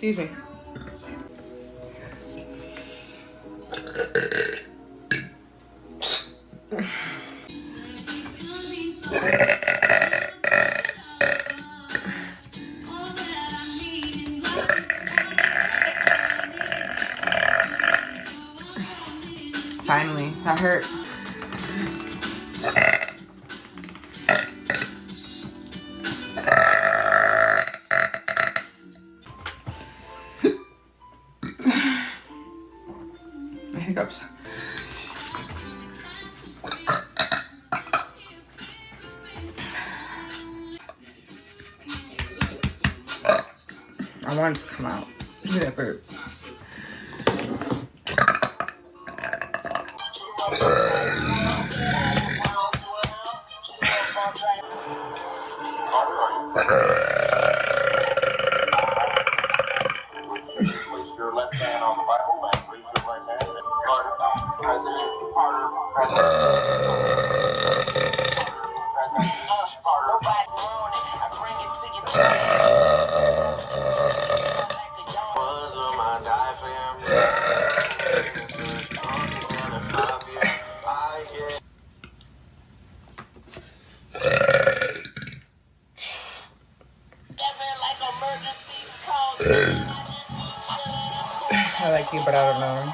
Excuse me. Finally, that hurt. Hiccups. I want it to come out. Look at that burp. Your left hand on the Bible and raise your right hand. I like you, but I don't know.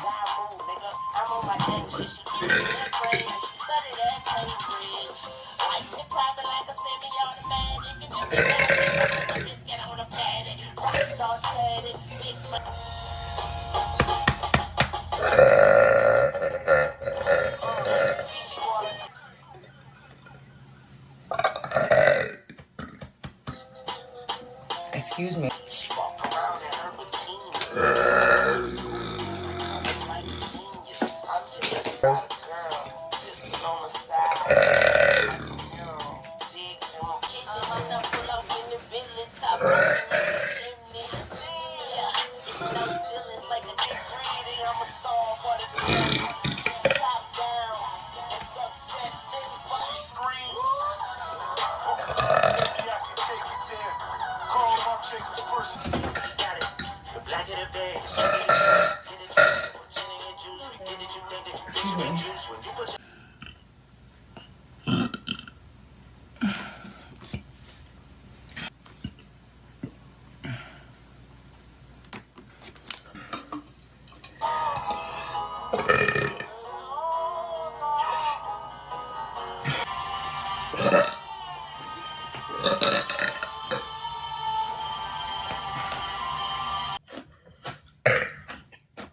Excuse me.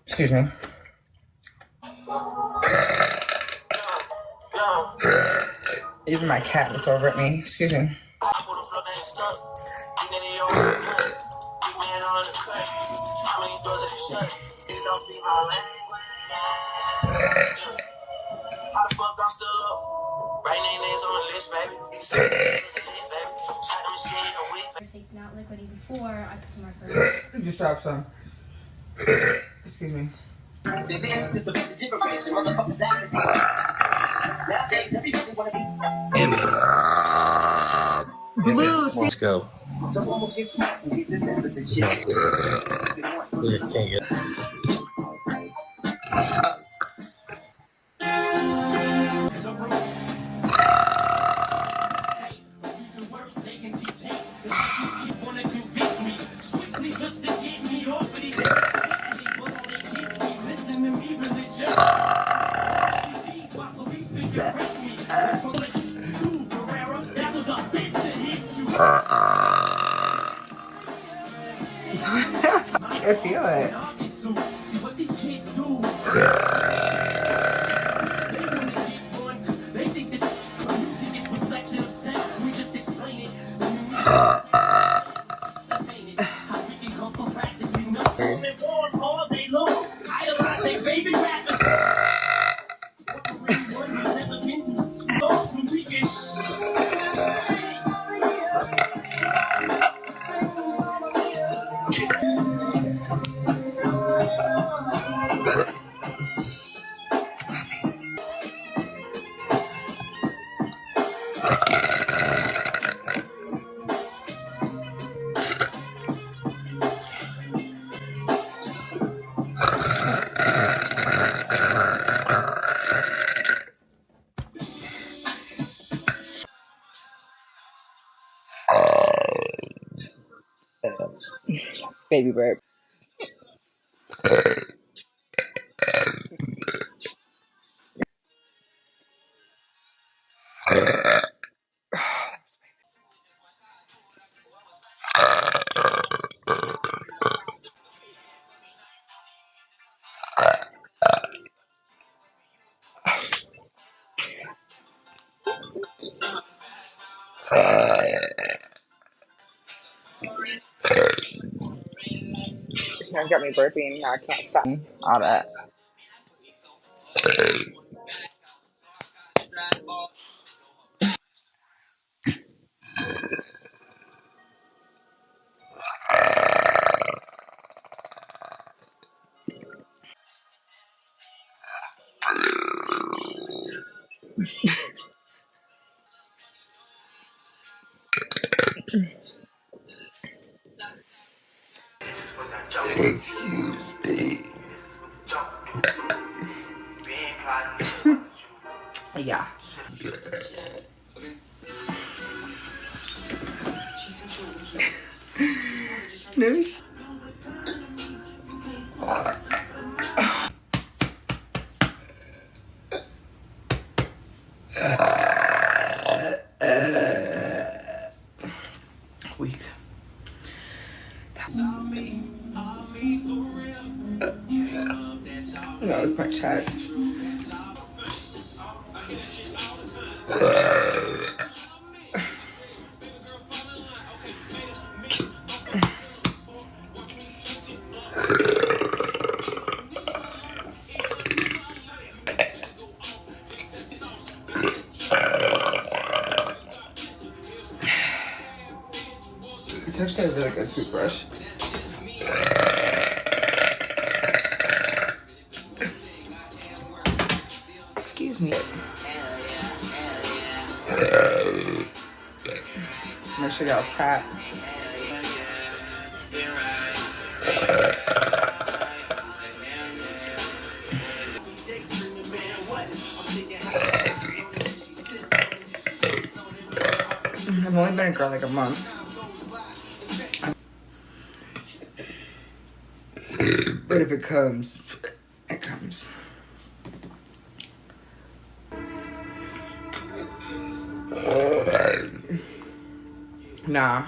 Excuse me. Even my cat looked over at me. Excuse me. Not liquidy before I put the marker. You just dropped some. Excuse me. Blue, let's go. Can't get. I feel it. Baby burp. That got me burping. Now I can't stop. All that. Excuse me. Yeah. No. Weak. No, it's my chest. It's actually a really good toothbrush. Excuse me. Make sure y'all tap. I've only been a girl like a month. But if it comes, it comes. Nah.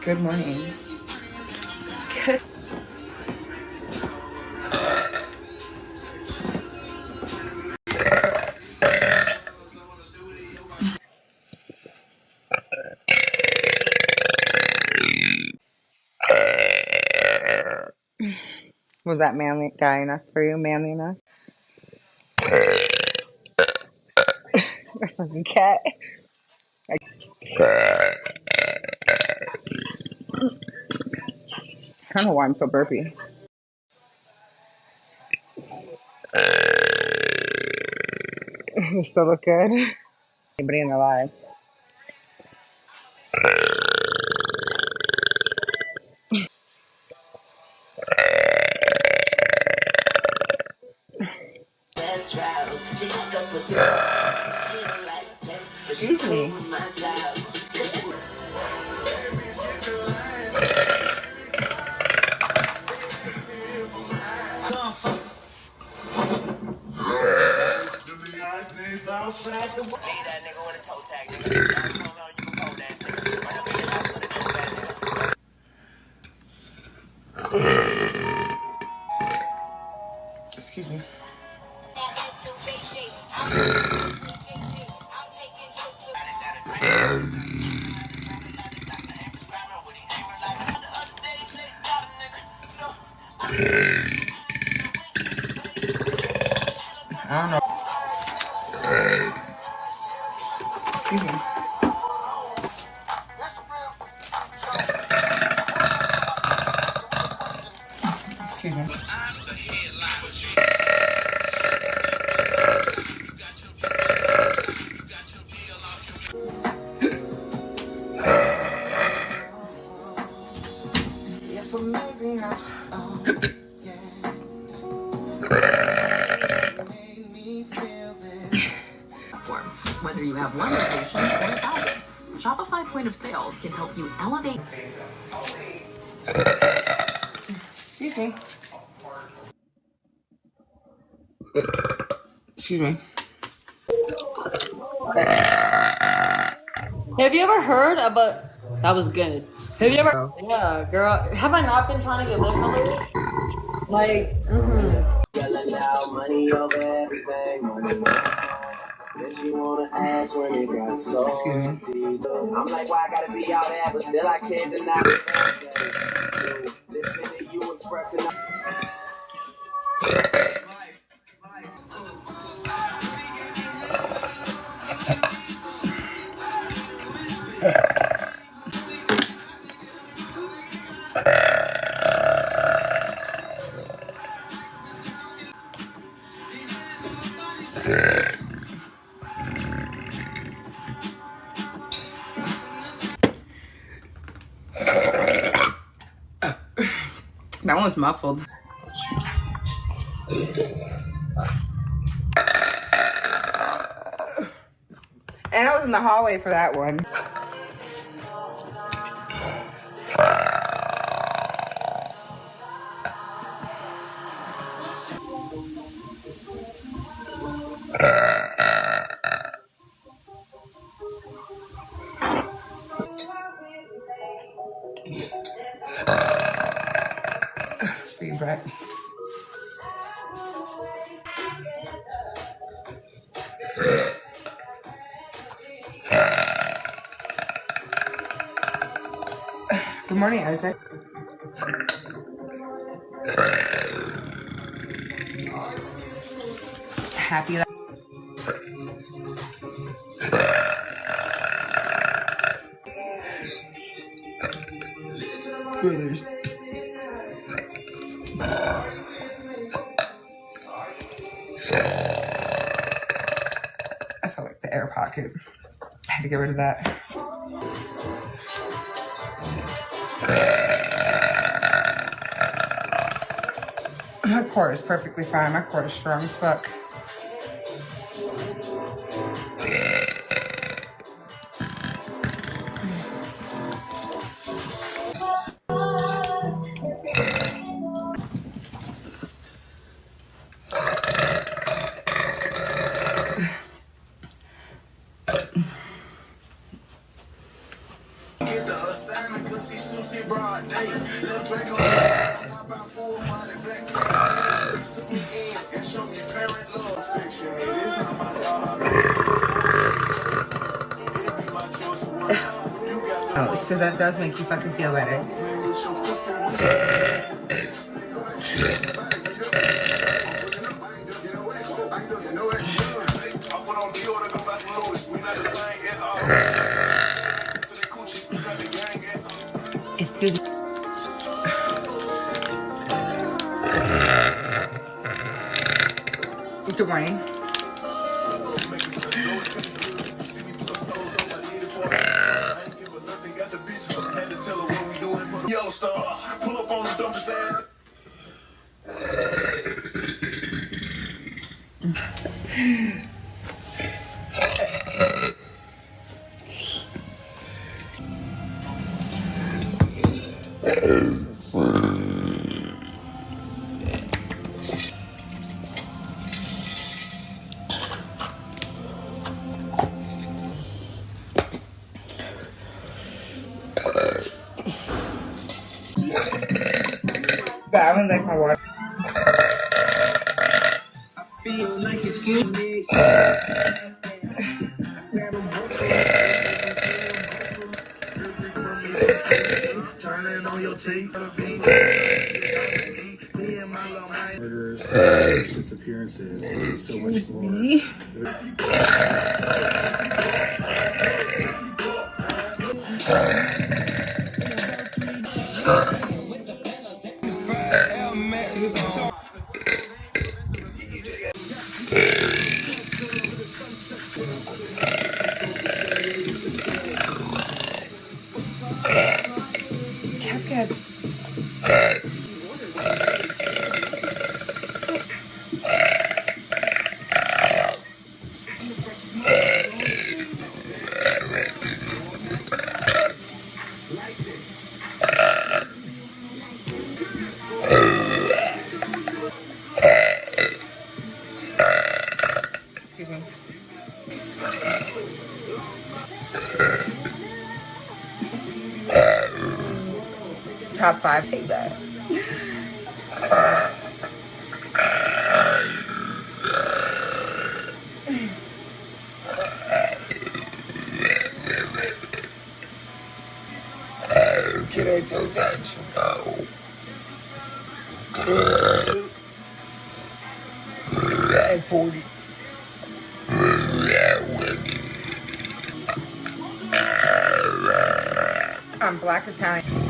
Good morning. Good. Was that manly guy enough for you? Manly enough? Or fucking cat? I don't know why I'm so burpy. Still look good. Anybody in their life? Excuse me. Excuse me. I don't know. Excuse me. Excuse me. It's amazing how Whether you have one location or 1,000, Shopify Point of Sale can help you elevate. Excuse me. Excuse me. Have you ever heard about? That was good. Have you ever? Oh. Yeah, girl. Have I not been trying to get lips on lately? Like, Yelling out money over everything, money, money. Then she wanna ask when it got so Excuse me. deep. I'm like, why I gotta be out there, but still I can't deny it. Listen to you expressing. That one's muffled. And I was in the hallway for that one. It's for you, Brett. Good morning, Isaac. Happy that. Brothers. I felt like the air pocket. I had to get rid of that. My core is perfectly fine. My core is strong as fuck. Oh, it's because that does make you fucking feel better. It's too. Good morning. Yellow stars, pull up on the dump sand. But I would like my water. Excuse me. Turning on your tape. Murders, disappearances, so much more. Cascade. Excuse me. Top 5 hate that. Can I tell that you know? And 40. I'm Black Italian.